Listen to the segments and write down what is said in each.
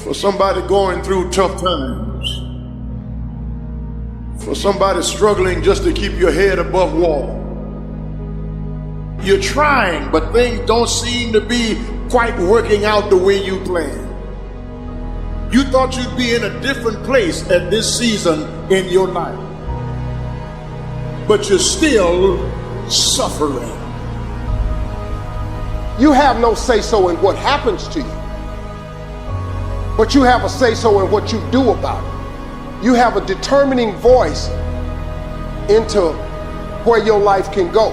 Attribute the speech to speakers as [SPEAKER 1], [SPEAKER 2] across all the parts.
[SPEAKER 1] For somebody going through tough times, for somebody struggling just to keep your head above water. You're trying, but things don't seem to be quite working out the way you planned. You thought you'd be in a different place at this season in your life, but you're still suffering.
[SPEAKER 2] You have no say-so in what happens to you, but you have a say-so in what you do about it. You have a determining voice into where your life can go.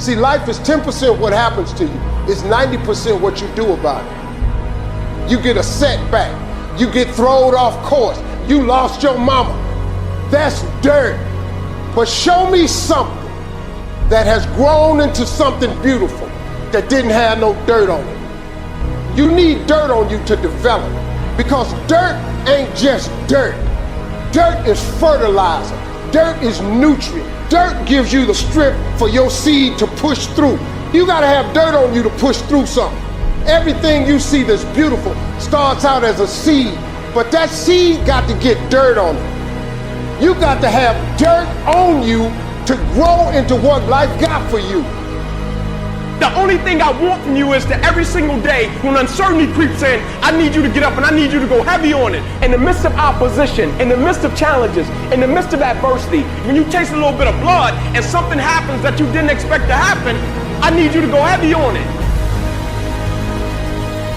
[SPEAKER 2] See, life is 10% what happens to you. It's 90% what you do about it. You get a setback. You get thrown off course. You lost your mama. That's dirt. But show me something that has grown into something beautiful that didn't have no dirt on it. You need dirt on you to develop, because dirt ain't just dirt. Dirt is fertilizer. Dirt is nutrient. Dirt gives you the strength for your seed to push through. You gotta have dirt on you to push through something. Everything you see that's beautiful starts out as a seed, but that seed got to get dirt on it. You got to have dirt on you to grow into what life got for you.
[SPEAKER 3] The only thing I want from you is that every single day when uncertainty creeps in, I need you to get up and I need you to go heavy on it. In the midst of opposition, in the midst of challenges, in the midst of adversity, when you taste a little bit of blood and something happens that you didn't expect to happen, I need you to go heavy on it.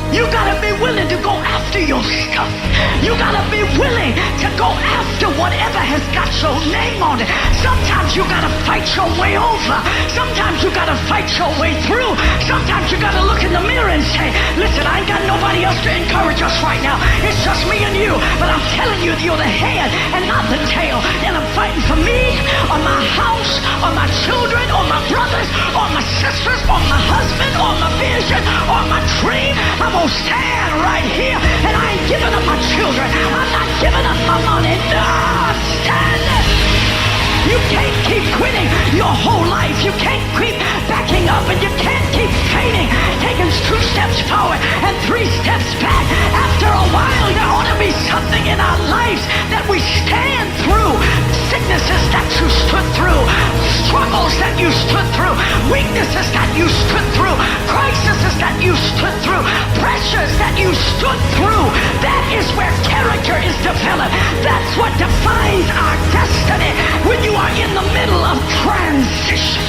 [SPEAKER 4] You gotta be willing to go after your stuff. You gotta be willing to go after whatever has got your name on it. Sometimes you gotta fight your way over. Sometimes you gotta fight your way through. Sometimes you gotta look in the mirror and say, listen, I ain't got nobody else to encourage us right now. It's just me and you. But I'm telling you, you're the head and not the tail. And I'm fighting for me, or my house, or my children, or my brothers, or my sisters, or my husband, or my vision, or my dream. I'm gonna stand right here, and I ain't giving up my children. I'm not giving up my money. No, I'm standing. You can't keep quitting your whole life. You can't keep backing up, and you can't keep fainting, taking 2 steps forward and 3 steps back. After a while, there ought to be something in our lives that we stand through. Sicknesses that you stood through, struggles that you stood through, weaknesses that you stood through, crises that you stood through, pressures that you stood through. That is where character is developed. That's what defines our destiny when you are in the middle of transition.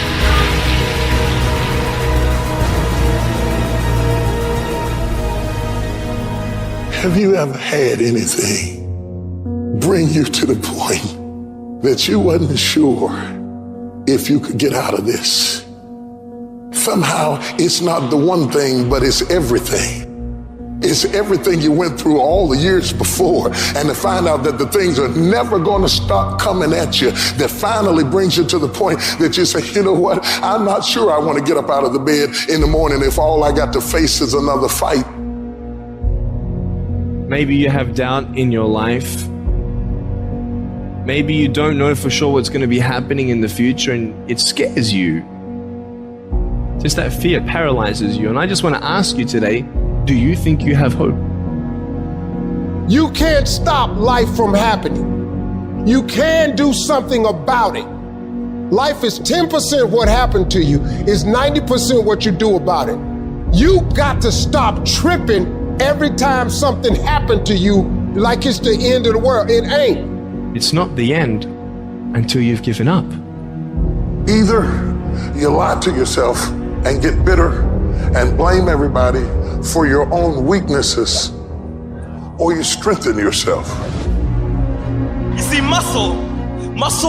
[SPEAKER 1] Have you ever had anything bring you to the point that you wasn't sure if you could get out of this? Somehow it's not the one thing, but it's everything. It's everything you went through all the years before, and to find out that the things are never going to stop coming at you, that finally brings you to the point that you say, you know what, I'm not sure I want to get up out of the bed in the morning if all I got to face is another fight.
[SPEAKER 5] Maybe you have doubt in your life. Maybe you don't know for sure what's going to be happening in the future, and it scares you. Just that fear paralyzes you. And I just want to ask you today, do you think you have hope?
[SPEAKER 2] You can't stop life from happening. You can do something about it. Life is 10% what happened to you, is 90% what you do about it. You got to stop tripping every time something happened to you like it's the end of the world. It ain't.
[SPEAKER 5] It's not the end until you've given up.
[SPEAKER 1] Either you lie to yourself and get bitter and blame everybody for your own weaknesses, or you strengthen yourself.
[SPEAKER 6] You see, muscle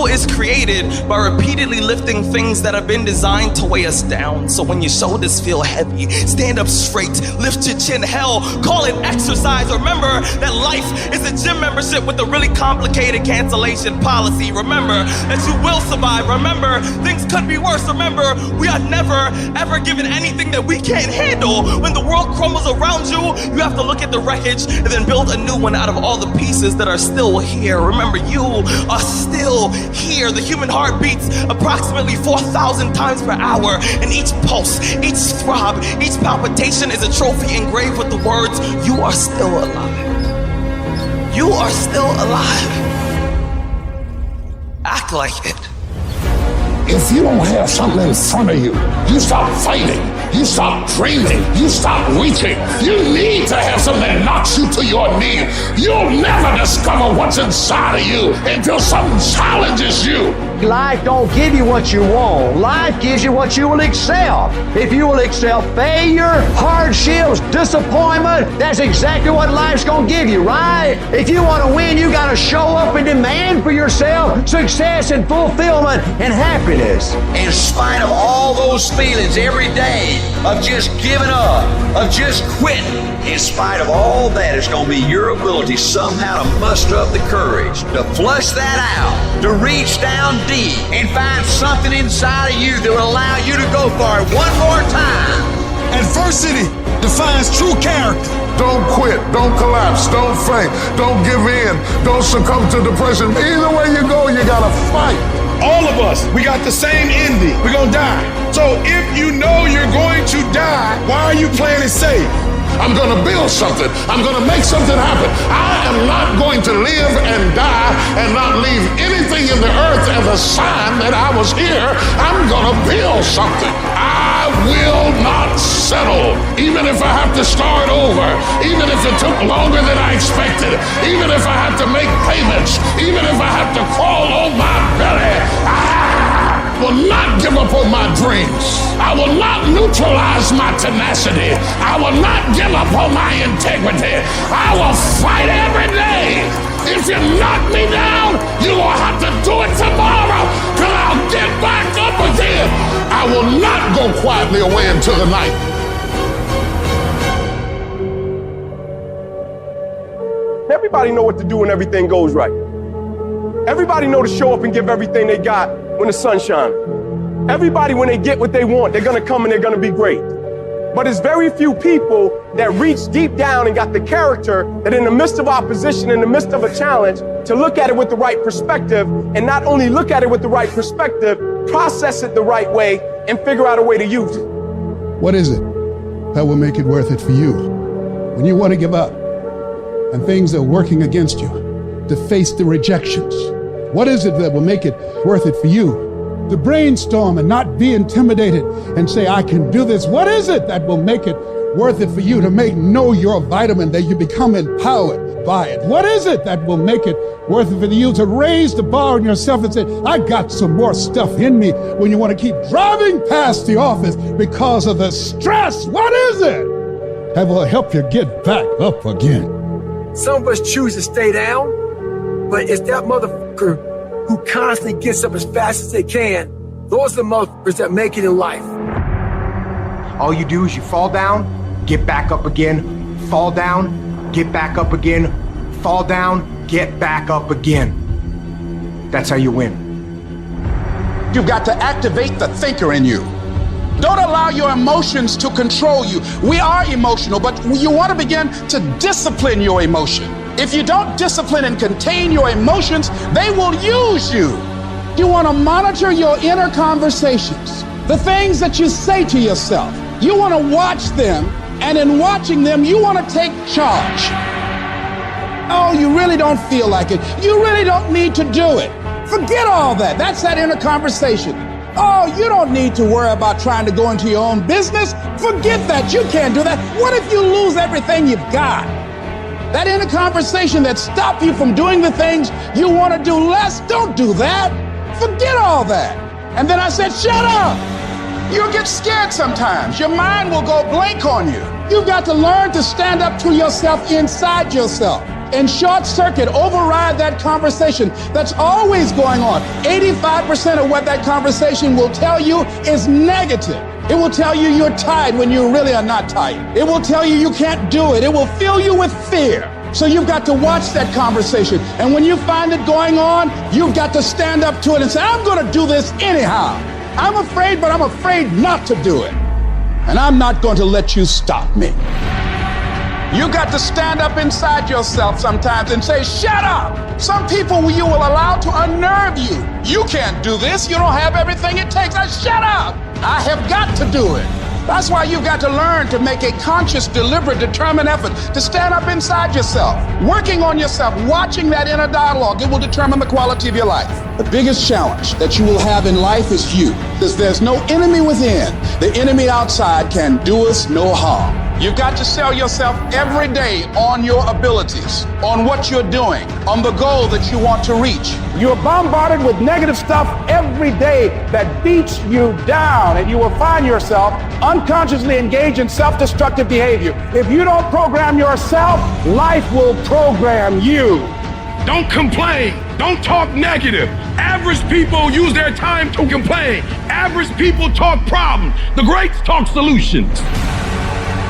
[SPEAKER 6] is created by repeatedly lifting things that have been designed to weigh us down. So when your shoulders feel heavy, stand up straight, lift your chin. Hell, call it exercise. Remember that life is a gym membership with a really complicated cancellation policy. Remember that you will survive. Remember, things could be worse. Remember, we are never, ever given anything that we can't handle. When the world crumbles around you, you have to look at the wreckage and then build a new one out of all the pieces that are still here. Remember, you are still still here. The human heart beats approximately 4,000 times per hour, and each pulse, each throb, each palpitation is a trophy engraved with the words, "You are still alive. You are still alive." Act like it.
[SPEAKER 1] If you don't have something in front of you, you stop fighting, you stop dreaming, you stop reaching. You need to have something that knocks you to your knees. You'll never discover what's inside of you until something challenges you.
[SPEAKER 7] Life don't give you what you want. Life gives you what you will excel. If you will excel failure, hardships, disappointment, that's exactly what life's gonna give you, right? If you want to win, you gotta show up and demand for yourself success and fulfillment and happiness. In spite of all those feelings every day of just giving up, of just quitting, in spite of all that, it's gonna be your ability somehow to muster up the courage to flush that out, to reach down deep and find something inside of you that will allow you to go for it one more time.
[SPEAKER 8] Adversity defines true character.
[SPEAKER 1] Don't quit, don't collapse, don't faint, don't give in, don't succumb to depression. Either way you go, you gotta fight.
[SPEAKER 8] All of us, we got the same ending. We're gonna die. So if you know you're going to die, why are you playing it safe?
[SPEAKER 1] I'm gonna build something. I'm gonna make something happen. I am not going to live and die and not leave anything in the earth as a sign that I was here. I'm gonna build something. I will not settle, even if I have to start over, even if it took longer than I expected, even if I have to make payments, even if I have to crawl on my belly. I will not give up on my dreams. I will not neutralize my tenacity. I will not give up on my integrity. I will fight every day. If you knock me down, you will have to do it tomorrow, because I'll get back up again. I will not go quietly away into the night.
[SPEAKER 3] Everybody know what to do when everything goes right. Everybody know to show up and give everything they got when the sun shines. Everybody, when they get what they want, they're gonna come and they're gonna be great. But there's very few people that reach deep down and got the character that in the midst of opposition, in the midst of a challenge, to look at it with the right perspective, and not only look at it with the right perspective, process it the right way and figure out a way to use it.
[SPEAKER 9] What is it that will make it worth it for you when you want to give up and things are working against you, to face the rejections? What is it that will make it worth it for you to brainstorm and not be intimidated and say, I can do this? What is it that will make it worth it for you to know your vitamin, that you become empowered by it? What is it that will make it worth it for you to raise the bar on yourself and say, I got some more stuff in me, when you want to keep driving past the office because of the stress? What is it that will help you get back up again?
[SPEAKER 10] Some of us choose to stay down, but it's that motherfucker who constantly gets up as fast as they can. Those are the motherfuckers that make it in life.
[SPEAKER 11] All you do is you fall down, get back up again, fall down, get back up again, fall down, get back up again. That's how you win.
[SPEAKER 12] You've got to activate the thinker in you. Don't allow your emotions to control you. We are emotional, but you want to begin to discipline your emotion. If you don't discipline and contain your emotions, they will use you. You want to monitor your inner conversations, the things that you say to yourself. You want to watch them, and in watching them, you want to take charge. Oh, you really don't feel like it. You really don't need to do it. Forget all that. That's that inner conversation. Oh, you don't need to worry about trying to go into your own business. Forget that. You can't do that. What if you lose everything you've got? That inner conversation that stopped you from doing the things you want to do less, don't do that. Forget all that. And then I said, shut up. You'll get scared sometimes. Your mind will go blank on you. You've got to learn to stand up to yourself inside yourself and short circuit, override that conversation that's always going on. 85% of what that conversation will tell you is negative. It will tell you you're tired when you really are not tired. It will tell you you can't do it. It will fill you with fear. So you've got to watch that conversation. And when you find it going on, you've got to stand up to it and say, I'm going to do this anyhow. I'm afraid, but I'm afraid not to do it. And I'm not going to let you stop me. You got to stand up inside yourself sometimes and say, shut up. Some people you will allow to unnerve you. You can't do this. You don't have everything it takes. Shut up. I have got to do it. That's why you've got to learn to make a conscious, deliberate, determined effort to stand up inside yourself, working on yourself, watching that inner dialogue. It will determine the quality of your life. The biggest challenge that you will have in life is you. Because there's no enemy within. The enemy outside can do us no harm. You've got to sell yourself every day on your abilities, on what you're doing, on the goal that you want to reach.
[SPEAKER 13] You're bombarded with negative stuff every day that beats you down, and you will find yourself unconsciously engaged in self-destructive behavior. If you don't program yourself, life will program you.
[SPEAKER 3] Don't complain. Don't talk negative. Average people use their time to complain. Average people talk problems. The greats talk solutions.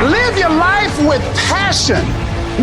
[SPEAKER 12] Live your life with passion,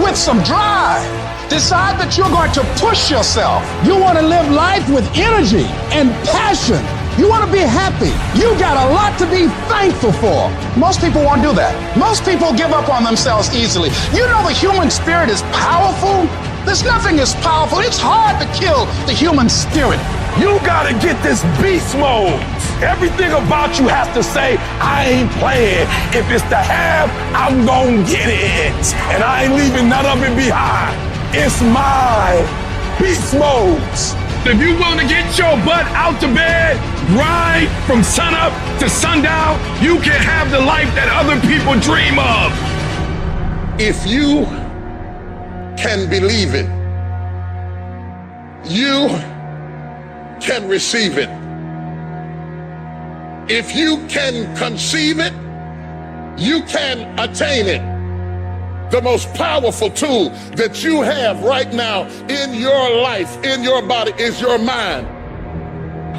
[SPEAKER 12] with some drive. Decide that you're going to push yourself. You want to live life with energy and passion. You want to be happy. You got a lot to be thankful for. Most people won't do that. Most people give up on themselves easily. You know the human spirit is powerful. There's nothing as powerful. It's hard to kill the human spirit.
[SPEAKER 3] You gotta get this beast mode. Everything about you has to say, I ain't playing. If it's to have, I'm gonna get it. And I ain't leaving none of it behind. It's mine. Beast modes. If you want to get your butt out to bed, grind from sunup to sundown, you can have the life that other people dream of.
[SPEAKER 1] If you can believe it, you can receive it. If you can conceive it, you can attain it. The most powerful tool that you have right now in your life, in your body, is your mind.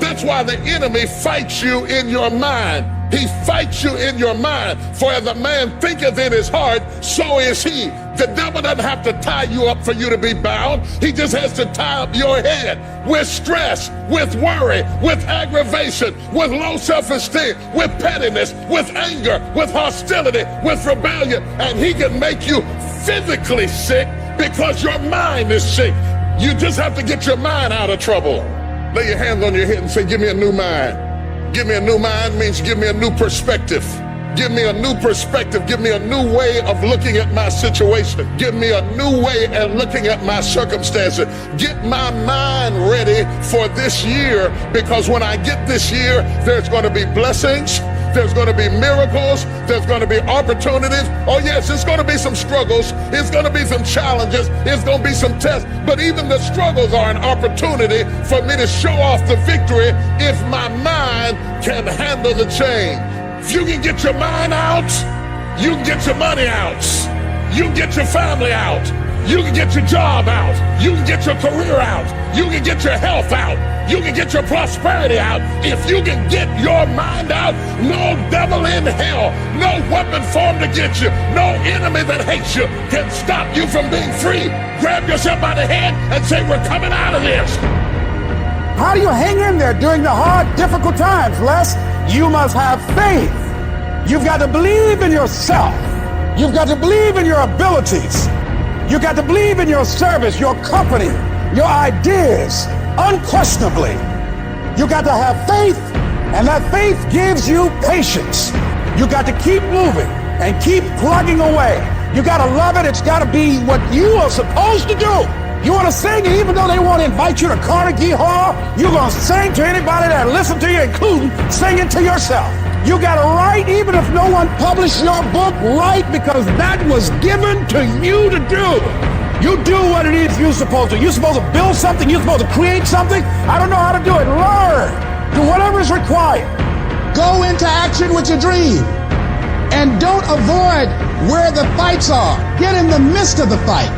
[SPEAKER 1] That's why the enemy fights you in your mind. He fights you in your mind. For as a man thinketh in his heart, so is he. The devil doesn't have to tie you up for you to be bound. He just has to tie up your head with stress, with worry, with aggravation, with low self-esteem, with pettiness, with anger, with hostility, with rebellion. And he can make you physically sick because your mind is sick. You just have to get your mind out of trouble. Lay your hands on your head and say, give me a new mind. Give me a new mind means give me a new perspective. Give me a new perspective. Give me a new way of looking at my situation. Give me a new way of looking at my circumstances. Get my mind ready for this year, because when I get this year, there's going to be blessings. There's going to be miracles. There's going to be opportunities. Oh yes, it's going to be some struggles. It's going to be some challenges. It's going to be some tests. But even the struggles are an opportunity for me to show off the victory if my mind can handle the change. If you can get your mind out, you can get your money out. You can get your family out. You can get your job out. You can get your career out. You can get your health out. You can get your prosperity out. If you can get your mind out, no devil in hell, no weapon formed against you, no enemy that hates you can stop you from being free. Grab yourself by the head and say, we're coming out of this.
[SPEAKER 13] How do you hang in there during the hard, difficult times, Les? You must have faith. You've got to believe in yourself. You've got to believe in your abilities. You've got to believe in your service, your company, your ideas, unquestionably. You've got to have faith, and that faith gives you patience. You've got to keep moving and keep plugging away. You got to love it. It's got to be what you are supposed to do. You want to sing, and even though they want to invite you to Carnegie Hall, you're going to sing to anybody that listen to you, including singing to yourself. You got to write, even if no one published your book, write, because that was given to you to do. You do what it is you're supposed to. You're supposed to build something. You're supposed to create something. I don't know how to do it. Learn. Do whatever is required.
[SPEAKER 12] Go into action with your dream. And don't avoid where the fights are. Get in the midst of the fight.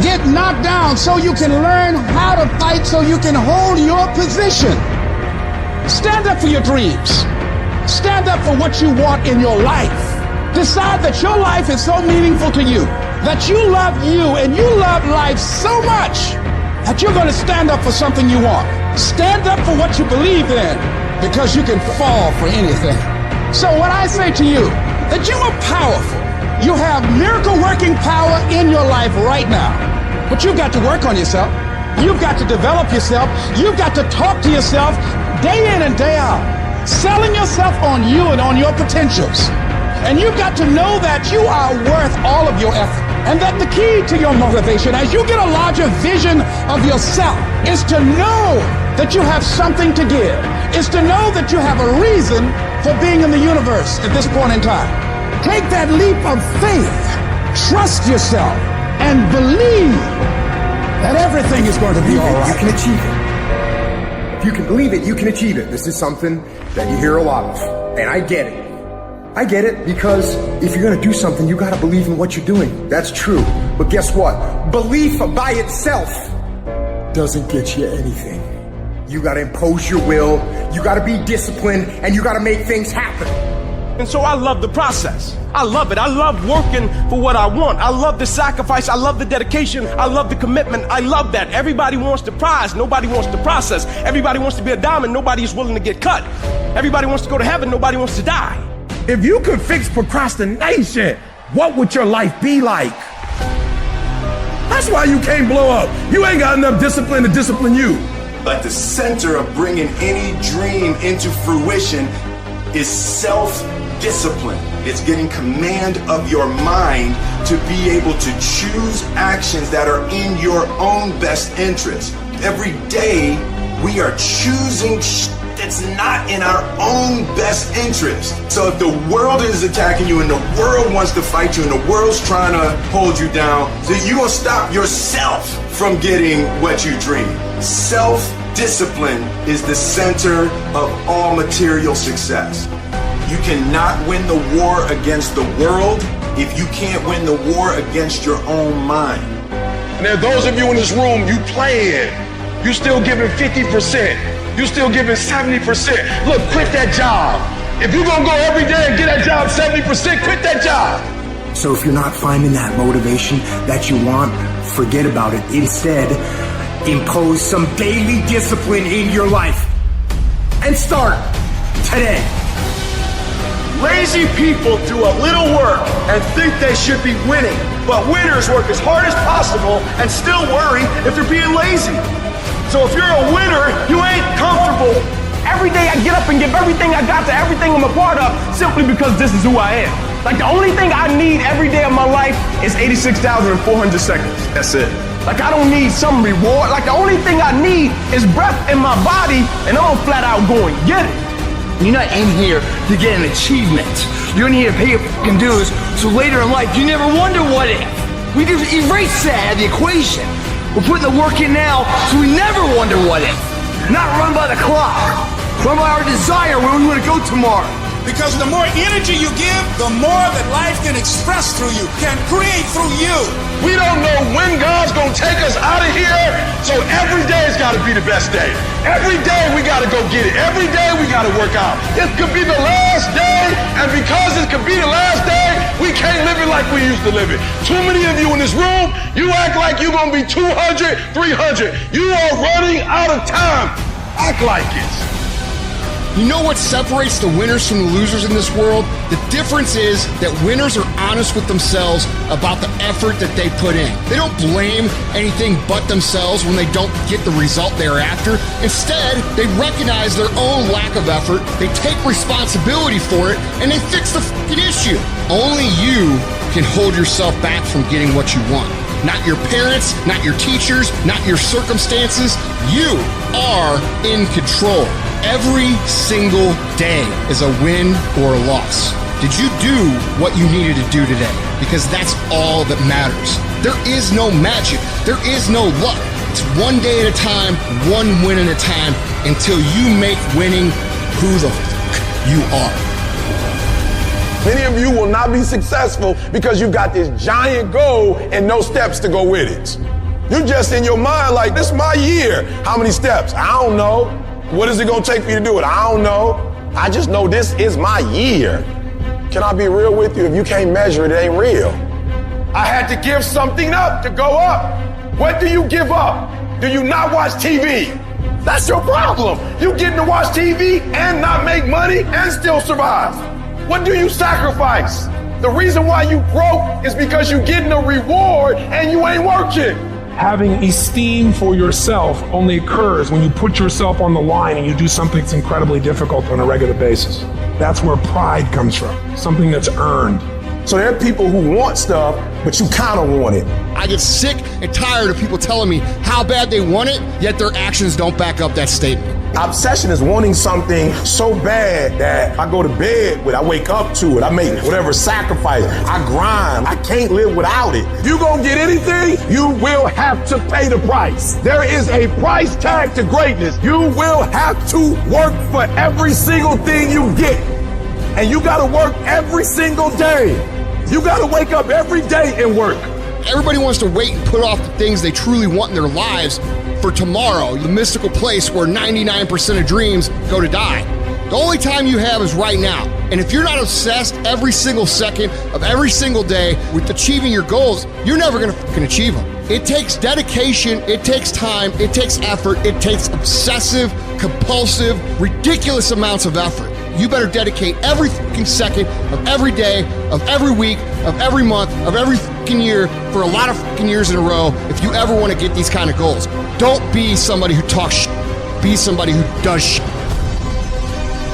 [SPEAKER 12] Get knocked down so you can learn how to fight, so you can hold your position. Stand up for your dreams. Stand up for what you want in your life. Decide that your life is so meaningful to you, that you love you and you love life so much that you're going to stand up for something you want. Stand up for what you believe in, because you can fall for anything. So what I say to you, that you are powerful, You have miracle working power in your life right now. But you've got to work on yourself. You've got to develop yourself. You've got to talk to yourself day in and day out, selling yourself on you and on your potentials. And you've got to know that you are worth all of your effort. And that the key to your motivation, as you get a larger vision of yourself, is to know that you have something to give. Is to know that you have a reason for being in the universe at this point in time. Take that leap of faith. Trust yourself and believe that everything is going to be all right.
[SPEAKER 11] You can achieve it. If you can believe it, you can achieve it. This is something that you hear a lot of, and I get it. I get it, because if you're gonna do something, you gotta believe in what you're doing. That's true. But guess what? Belief by itself doesn't get you anything. You gotta impose your will, you gotta be disciplined, and you gotta make things happen.
[SPEAKER 3] And so I love the process. I love it. I love working for what I want. I love the sacrifice. I love the dedication. I love the commitment. I love that. Everybody wants the prize. Nobody wants the process. Everybody wants to be a diamond. Nobody is willing to get cut. Everybody wants to go to heaven. Nobody wants to die.
[SPEAKER 10] If you could fix procrastination, what would your life be like? That's why you can't blow up. You ain't got enough discipline to discipline you.
[SPEAKER 14] But the center of bringing any dream into fruition is self-discipline. It's getting command of your mind to be able to choose actions that are in your own best interest. Every day, we are choosing that's not in our own best interest. So if the world is attacking you and the world wants to fight you and the world's trying to hold you down, so you're gonna stop yourself from getting what you dream. Self-discipline is the center of all material success. You cannot win the war against the world if you can't win the war against your own mind.
[SPEAKER 8] And there are those of you in this room, you playing. You still giving 50%. You still giving 70%. Look, quit that job. If you're gonna go every day and get that job 70%, quit that job.
[SPEAKER 11] So if you're not finding that motivation that you want, forget about it. Instead, impose some daily discipline in your life. And start today.
[SPEAKER 3] Lazy people do a little work and think they should be winning. But winners work as hard as possible and still worry if they're being lazy. So if you're a winner, you ain't comfortable. Every day I get up and give everything I got to everything I'm a part of simply because this is who I am. Like the only thing I need every day of my life is 86,400 seconds. That's it. Like I don't need some reward. Like the only thing I need is breath in my body and I'm flat out going, get it.
[SPEAKER 10] You're not in here to get an achievement. You're in here to pay your fucking dues, so later in life you never wonder what if. We just erase that out of the equation. We're putting the work in now, so we never wonder what if. Not run by the clock. Run by our desire where we want to go tomorrow.
[SPEAKER 12] Because the more energy you give, the more that life can express through you, can create through you.
[SPEAKER 8] We don't know when God's gonna take us out of here, so every day's gotta be the best day. Every day we gotta go get it. Every day we gotta work out. It could be the last day, and because it could be the last day, we can't live it like we used to live it. Too many of you in this room, you act like you're gonna be 200, 300. You are running out of time. Act like it.
[SPEAKER 15] You know what separates the winners from the losers in this world? The difference is that winners are honest with themselves about the effort that they put in. They don't blame anything but themselves when they don't get the result they're after. Instead, they recognize their own lack of effort, they take responsibility for it, and they fix the fucking issue. Only you can hold yourself back from getting what you want. Not your parents, not your teachers, not your circumstances. You are in control. Every single day is a win or a loss. Did you do what you needed to do today? Because that's all that matters. There is no magic. There is no luck. It's one day at a time, one win at a time, until you make winning who the fuck you are.
[SPEAKER 8] Many of you will not be successful because you've got this giant goal and no steps to go with it. You're just in your mind like, this is my year. How many steps? I don't know. What is it gonna take for you to do it? I don't know. I just know this is my year. Can I be real with you? If you can't measure it, it ain't real. I had to give something up to go up. What do you give up? Do you not watch TV? That's your problem. You getting to watch TV and not make money and still survive. What do you sacrifice? The reason why you broke is because you're getting a reward and you ain't working.
[SPEAKER 16] Having esteem for yourself only occurs when you put yourself on the line and you do something that's incredibly difficult on a regular basis. That's where pride comes from, something that's earned.
[SPEAKER 8] So there are people who want stuff, but you kind of want it.
[SPEAKER 15] I get sick and tired of people telling me how bad they want it, yet their actions don't back up that statement.
[SPEAKER 8] Obsession is wanting something so bad that I go to bed with, I wake up to it, I make whatever sacrifice, I grind, I can't live without it. You gonna get anything, you will have to pay the price. There is a price tag to greatness. You will have to work for every single thing you get. And you gotta work every single day. You gotta wake up every day and work.
[SPEAKER 15] Everybody wants to wait and put off the things they truly want in their lives for tomorrow, the mystical place where 99% of dreams go to die. The only time you have is right now. And if you're not obsessed every single second of every single day with achieving your goals, you're never gonna fucking achieve them. It takes dedication, it takes time, it takes effort, it takes obsessive, compulsive, ridiculous amounts of effort. You better dedicate every fucking second of every day, of every week, of every month, of every fucking year for a lot of fucking years in a row if you ever want to get these kind of goals. Don't be somebody who talks shit. Be somebody who does shit.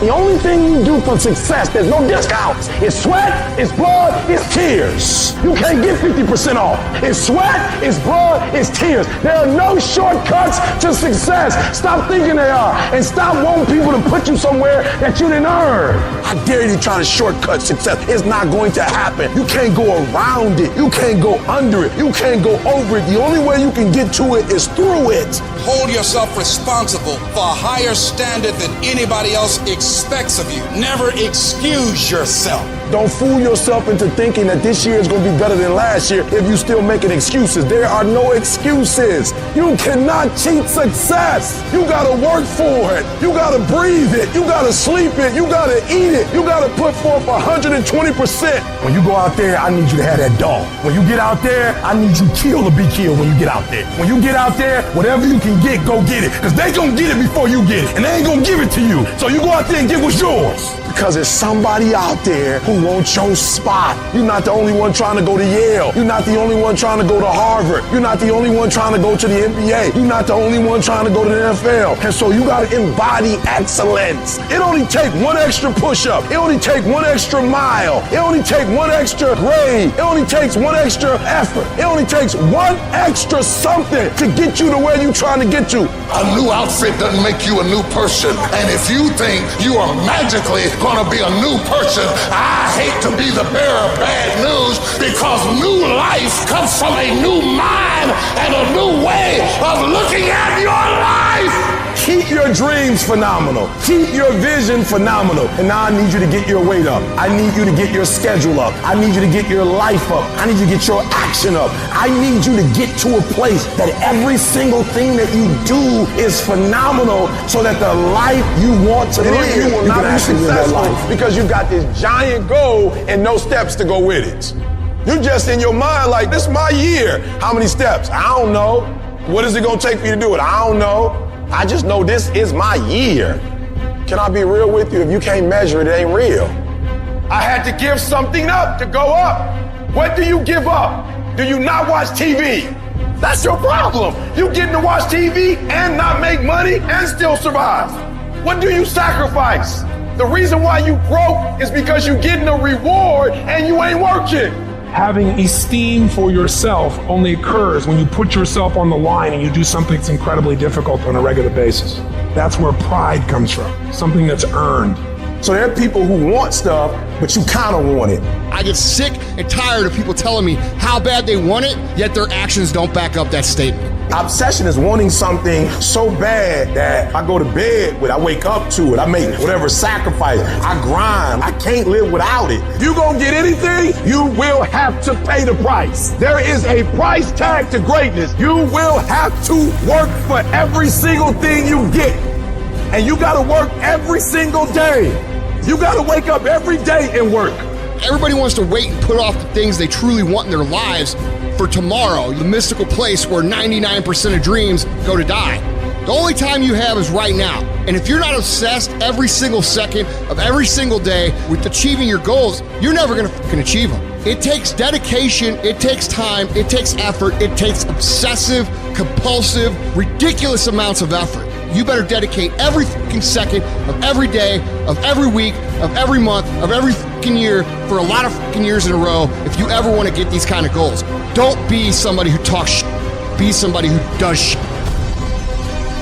[SPEAKER 8] The only thing you do for success, there's no discounts. It's sweat, it's blood, it's tears. You can't get 50% off. It's sweat, it's blood, it's tears. There are no shortcuts to success. Stop thinking they are, and stop wanting people to put you somewhere that you didn't earn. I dare you to try to shortcut success. It's not going to happen. You can't go around it. You can't go under it. You can't go over it. The only way you can get to it is through it.
[SPEAKER 12] Hold yourself responsible for a higher standard than anybody else expects of you. Never excuse yourself.
[SPEAKER 8] Don't fool yourself into thinking that this year is going to be better than last year if you're still making excuses. There are no excuses. You cannot cheat success. You got to work for it. You got to breathe it. You got to sleep it. You got to eat it. You got to put forth 120%. When you go out there, I need you to have that dog. When you get out there, I need you kill or be killed when you get out there. When you get out there, whatever you can get, go get it. Because they going to get it before you get it. And they ain't going to give it to you. So you go out there and get what's yours. Because there's somebody out there who wants your spot. You're not the only one trying to go to Yale. You're not the only one trying to go to Harvard. You're not the only one trying to go to the NBA. You're not the only one trying to go to the NFL. And so you got to embody excellence. It only take one extra push-up. It only take one extra mile. It only take one extra grade. It only takes one extra effort. It only takes one extra something to get you to where you're trying to get to.
[SPEAKER 1] A new outfit doesn't make you a new person. And if you think you are magically going to be a new person, I hate to be the bearer of bad news, because new life comes from a new mind and a new way of looking at your life.
[SPEAKER 8] Keep your dreams phenomenal. Keep your vision phenomenal. And now I need you to get your weight up. I need you to get your schedule up. I need you to get your life up. I need you to get your action up. I need you to get to a place that every single thing that you do is phenomenal, so that the life you want to live, you will not be successful because you've got this giant goal and no steps to go with it. You're just in your mind like, this is my year. How many steps? I don't know. What is it going to take for you to do it? I don't know. I just know this is my year. Can I be real with you? If you can't measure it, it ain't real. I had to give something up to go up. What do you give up? Do you not watch TV? That's your problem. You getting to watch TV and not make money and still survive. What do you sacrifice? The reason why you broke is because you're getting a reward and you ain't working.
[SPEAKER 16] Having esteem for yourself only occurs when you put yourself on the line and you do something that's incredibly difficult on a regular basis. That's where pride comes from, something that's earned.
[SPEAKER 8] So there are people who want stuff, but you kind of want it.
[SPEAKER 15] I get sick and tired of people telling me how bad they want it, yet their actions don't back up that statement.
[SPEAKER 8] Obsession is wanting something so bad that I go to bed with, I wake up to it, I make whatever sacrifice, I grind, I can't live without it. You gonna get anything, you will have to pay the price. There is a price tag to greatness. You will have to work for every single thing you get. And you gotta work every single day. You gotta wake up every day and work.
[SPEAKER 15] Everybody wants to wait and put off the things they truly want in their lives for tomorrow, the mystical place where 99% of dreams go to die. The only time you have is right now. And if you're not obsessed every single second of every single day with achieving your goals, you're never gonna fucking achieve them. It takes dedication, it takes time, it takes effort, it takes obsessive, compulsive, ridiculous amounts of effort. You better dedicate every fucking second of every day, of every week, of every month, of every fucking year for a lot of fucking years in a row if you ever want to get these kind of goals. Don't be somebody who talks shit. Be somebody who does shit.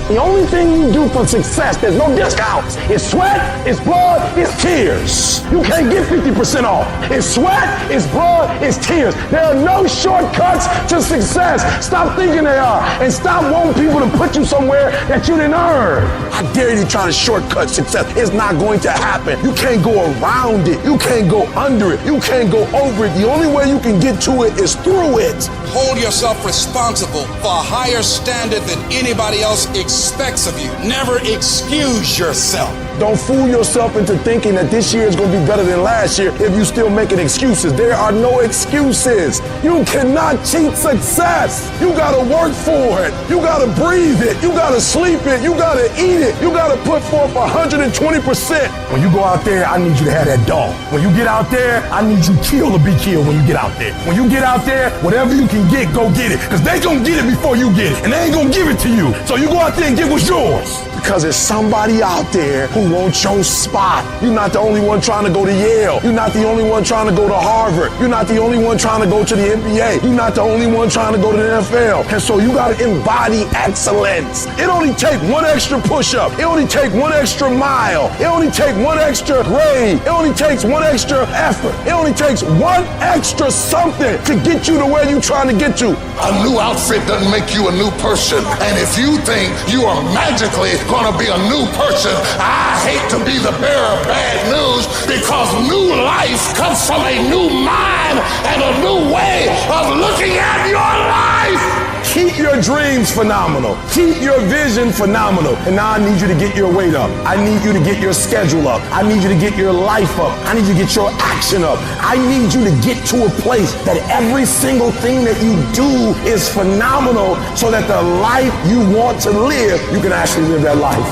[SPEAKER 13] The only thing you do for success, there's no discounts. It's sweat, it's blood, it's tears. You can't get 50% off. It's sweat, it's blood, it's tears. There are no shortcuts to success. Stop thinking they are, and stop wanting people to put you somewhere that you didn't earn.
[SPEAKER 8] I dare you to try to shortcut success. It's not going to happen. You can't go around it. You can't go under it. You can't go over it. The only way you can get to it is through it.
[SPEAKER 12] Hold yourself responsible for a higher standard than anybody else expects of you. Never excuse yourself.
[SPEAKER 8] Don't fool yourself into thinking that this year is going to be better than last year if you're still making excuses. There are no excuses. You cannot cheat success. You got to work for it. You got to breathe it. You got to sleep it. You got to eat it. You got to put forth 120%.
[SPEAKER 17] When you go out there, I need you to have that dog. When you get out there, I need you kill or be killed when you get out there. When you get out there, whatever you can get, go get it. Because they going to get it before you get it. And they ain't going to give it to you. So you go out there and get what's yours.
[SPEAKER 8] Because there's somebody out there who wants your spot. You're not the only one trying to go to Yale. You're not the only one trying to go to Harvard. You're not the only one trying to go to the NBA. You're not the only one trying to go to the NFL. And so you got to embody excellence. It only takes one extra push-up. It only takes one extra mile. It only takes one extra grade. It only takes one extra effort. It only takes one extra something to get you to where you're trying to get to.
[SPEAKER 1] A new outfit doesn't make you a new person. And if you think you are magically going to be a new person, I hate to be the bearer of bad news, because new life comes from a new mind and a new way of looking at your life.
[SPEAKER 8] Keep your dreams phenomenal. Keep your vision phenomenal. And now I need you to get your weight up. I need you to get your schedule up. I need you to get your life up. I need you to get your action up. I need you to get to a place that every single thing that you do is phenomenal, so that the life you want to live, you can actually live that life.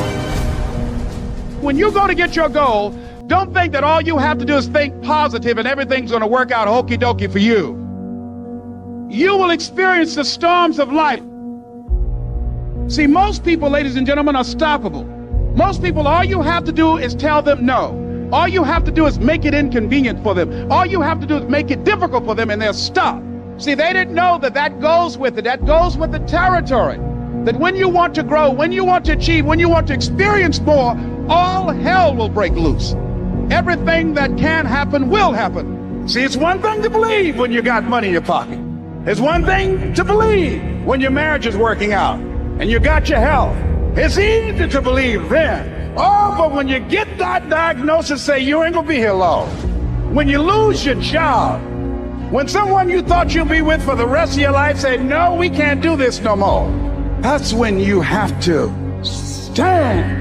[SPEAKER 13] When you go to get your goal, don't think that all you have to do is think positive and everything's going to work out hokey dokey for you. You will experience the storms of life. See, most people, ladies and gentlemen, are stoppable. Most people, all you have to do is tell them no. All you have to do is make it inconvenient for them. All you have to do is make it difficult for them, and they'll stop. See, they didn't know that that goes with it. That goes with the territory. That when you want to grow, when you want to achieve, when you want to experience more, all hell will break loose. Everything that can happen will happen. See, it's one thing to believe when you got money in your pocket. It's one thing to believe when your marriage is working out and you got your health. It's easy to believe then. Oh, but when you get that diagnosis, say you ain't gonna be here long. When you lose your job, when someone you thought you'd be with for the rest of your life say, no, we can't do this no more. That's when you have to stand.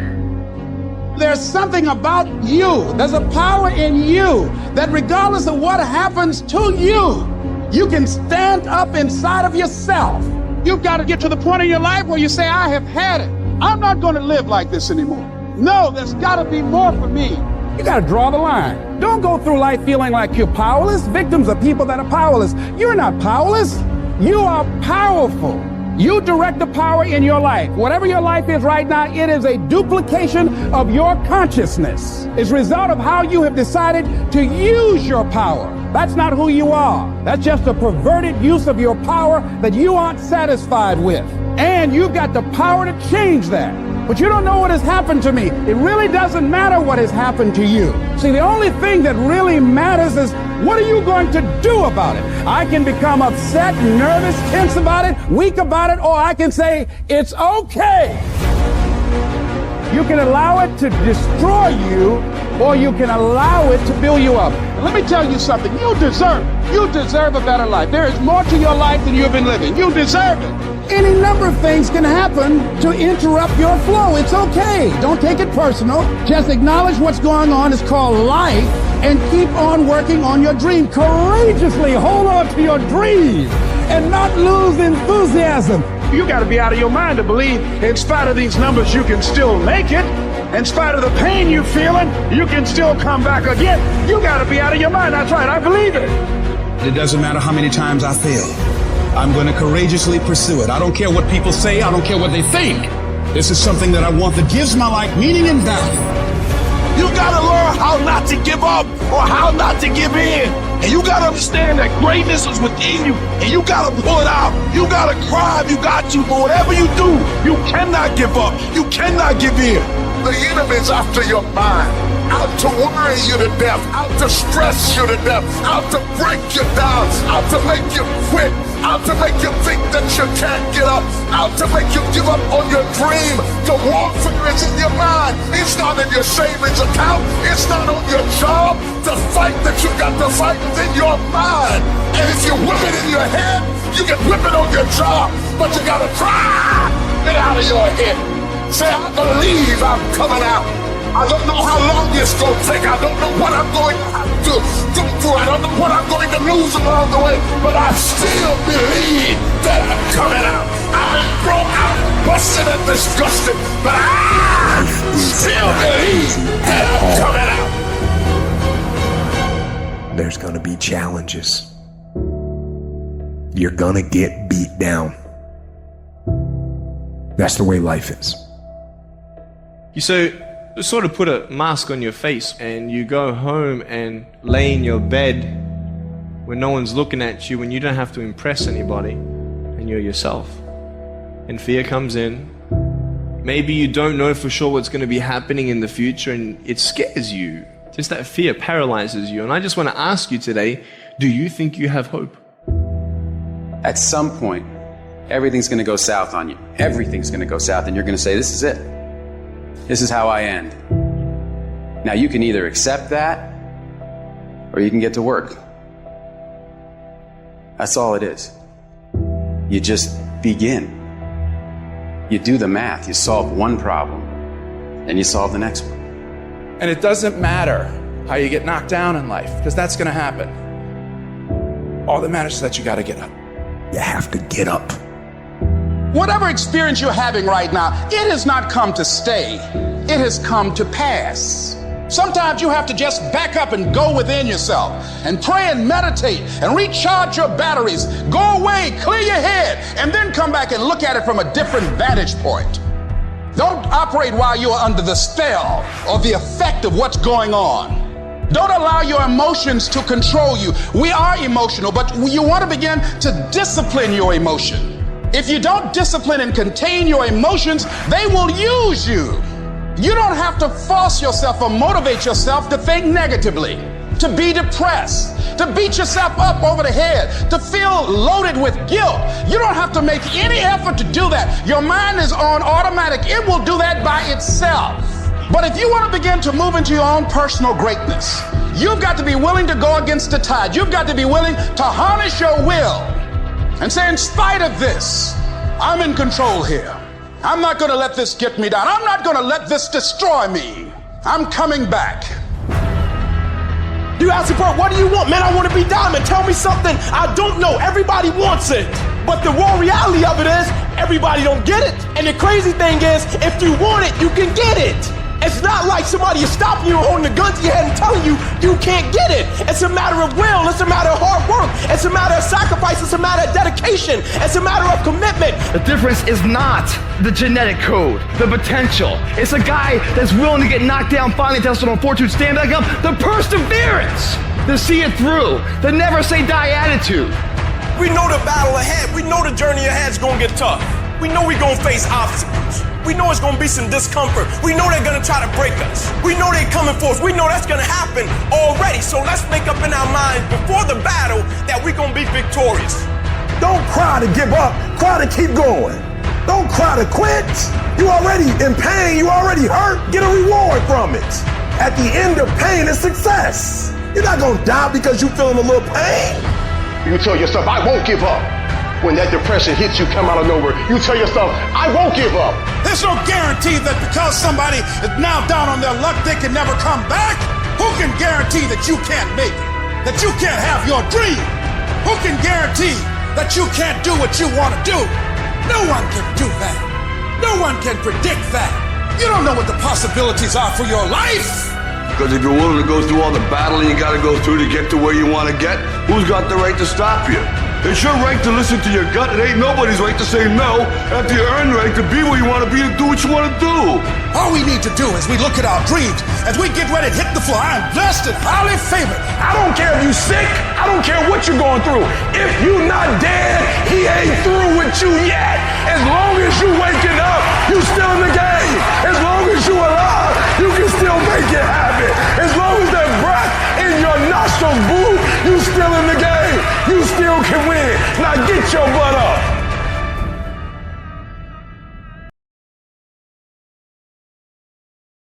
[SPEAKER 13] There's something about you. There's a power in you that regardless of what happens to you, you can stand up inside of yourself. You've got to get to the point in your life where you say, I have had it. I'm not going to live like this anymore. No, there's got to be more for me. You got to draw the line. Don't go through life feeling like you're powerless. Victims are people that are powerless. You're not powerless. You are powerful. You direct the power in your life. Whatever your life is right now, it is a duplication of your consciousness. It's a result of how you have decided to use your power. That's not who you are. That's just a perverted use of your power that you aren't satisfied with. And you've got the power to change that. But you don't know what has happened to me. It really doesn't matter what has happened to you. See, the only thing that really matters is what are you going to do about it? I can become upset, nervous, tense about it, weak about it, or I can say, it's okay. You can allow it to destroy you, or you can allow it to build you up. And let me tell you something, you deserve a better life. There is more to your life than you've been living. You deserve it. Any number of things can happen to interrupt your flow. It's okay. Don't take it personal. Just acknowledge what's going on. It's called life, and keep on working on your dream. Courageously hold on to your dream and not lose enthusiasm. You got to be out of your mind to believe in spite of these numbers you can still make it. In spite of the pain you're feeling, you can still come back again. You got to be out of your mind. That's right. I believe it.
[SPEAKER 12] It doesn't matter how many times I fail. I'm going to courageously pursue it. I don't care what people say. I don't care what they think. This is something that I want that gives my life meaning and value.
[SPEAKER 17] You gotta learn how not to give up or how not to give in. And you gotta understand that greatness is within you and you gotta pull it out. You gotta cry if you got to, but whatever you do, you cannot give up. You cannot give in.
[SPEAKER 1] The enemy's after your mind, out to worry you to death, out to stress you to death, out to break you down, out to make you quit, out to make you think that you can't get up, out to make you give up on your dream. The warfare is in your mind. It's not in your savings account. It's not on your job. The fight that you got to fight is in your mind. And if you whip it in your head, you can whip it on your job. But you gotta try it out of your head. Say, I believe I'm coming out. I don't know how long it's going to take. I don't know what I'm going to have to go through. I don't know what I'm going to lose along the way. But I still believe that I'm coming out. I'm broke out, busted and disgusted. But I still believe that I'm coming out.
[SPEAKER 11] There's going to be challenges. You're going to get beat down. That's the way life is.
[SPEAKER 5] You sort of put a mask on your face and you go home and lay in your bed when no one's looking at you, when you don't have to impress anybody and you're yourself. And fear comes in. Maybe you don't know for sure what's going to be happening in the future and it scares you. Just that fear paralyzes you. And I just want to ask you today, do you think you have hope?
[SPEAKER 18] At some point, everything's going to go south on you. Everything's going to go south and you're going to say, this is it. This is how I end. Now you can either accept that or you can get to work. That's all it is. You just begin. You do the math. You solve one problem and you solve the next one.
[SPEAKER 19] And it doesn't matter how you get knocked down in life, because that's going to happen. All that matters is that you got to get up.
[SPEAKER 11] You have to get up.
[SPEAKER 12] Whatever experience you're having right now, it has not come to stay. It has come to pass. Sometimes you have to just back up and go within yourself and pray and meditate and recharge your batteries. Go away, clear your head, and then come back and look at it from a different vantage point. Don't operate while you're under the spell or the effect of what's going on. Don't allow your emotions to control you. We are emotional, but you want to begin to discipline your emotion. If you don't discipline and contain your emotions, they will use you. You don't have to force yourself or motivate yourself to think negatively, to be depressed, to beat yourself up over the head, to feel loaded with guilt. You don't have to make any effort to do that. Your mind is on automatic. It will do that by itself. But if you want to begin to move into your own personal greatness, you've got to be willing to go against the tide. You've got to be willing to harness your will and say, in spite of this, I'm in control here. I'm not going to let this get me down. I'm not going to let this destroy me. I'm coming back.
[SPEAKER 3] You ask me, bro, what do you want? Man, I want to be diamond. Tell me something I don't know. Everybody wants it. But the raw reality of it is, everybody don't get it. And the crazy thing is, if you want it, you can get it. It's not like somebody is stopping you, holding the gun to your head and telling you you can't get it. It's a matter of will. It's a matter of hard work. It's a matter of sacrifice. It's a matter of dedication. It's a matter of commitment.
[SPEAKER 10] The difference is not the genetic code, the potential. It's a guy that's willing to get knocked down, finally tested on fortitude, stand back up, the perseverance to see it through, the never say die attitude.
[SPEAKER 3] We know the battle ahead. We know the journey ahead is going to get tough. We know we're going to face obstacles. We know it's going to be some discomfort. We know they're going to try to break us. We know they're coming for us. We know that's going to happen already. So let's make up in our minds before the battle that we're going to be victorious.
[SPEAKER 17] Don't cry to give up. Cry to keep going. Don't cry to quit. You already in pain. You already hurt. Get a reward from it. At the end of pain is success. You're not going to die because you're feeling a little pain.
[SPEAKER 2] You tell yourself, I won't give up. When that depression hits you, come out of nowhere, you tell yourself, I won't give up.
[SPEAKER 13] There's no guarantee that because somebody is now down on their luck, they can never come back. Who can guarantee that you can't make it? That you can't have your dream? Who can guarantee that you can't do what you want to do? No one can do that. No one can predict that. You don't know what the possibilities are for your life.
[SPEAKER 20] Because if you're willing to go through all the battling you got to go through to get to where you want to get, who's got the right to stop you? It's your right to listen to your gut. It ain't nobody's right to say no after you earn the right to be where you want to be and do what you want to do.
[SPEAKER 13] All we need to do is we look at our dreams as we get ready to hit the floor. I'm blessed and highly favored.
[SPEAKER 16] I don't care if you sick. I don't care what you're going through. If you not dead, he ain't through with you yet. As long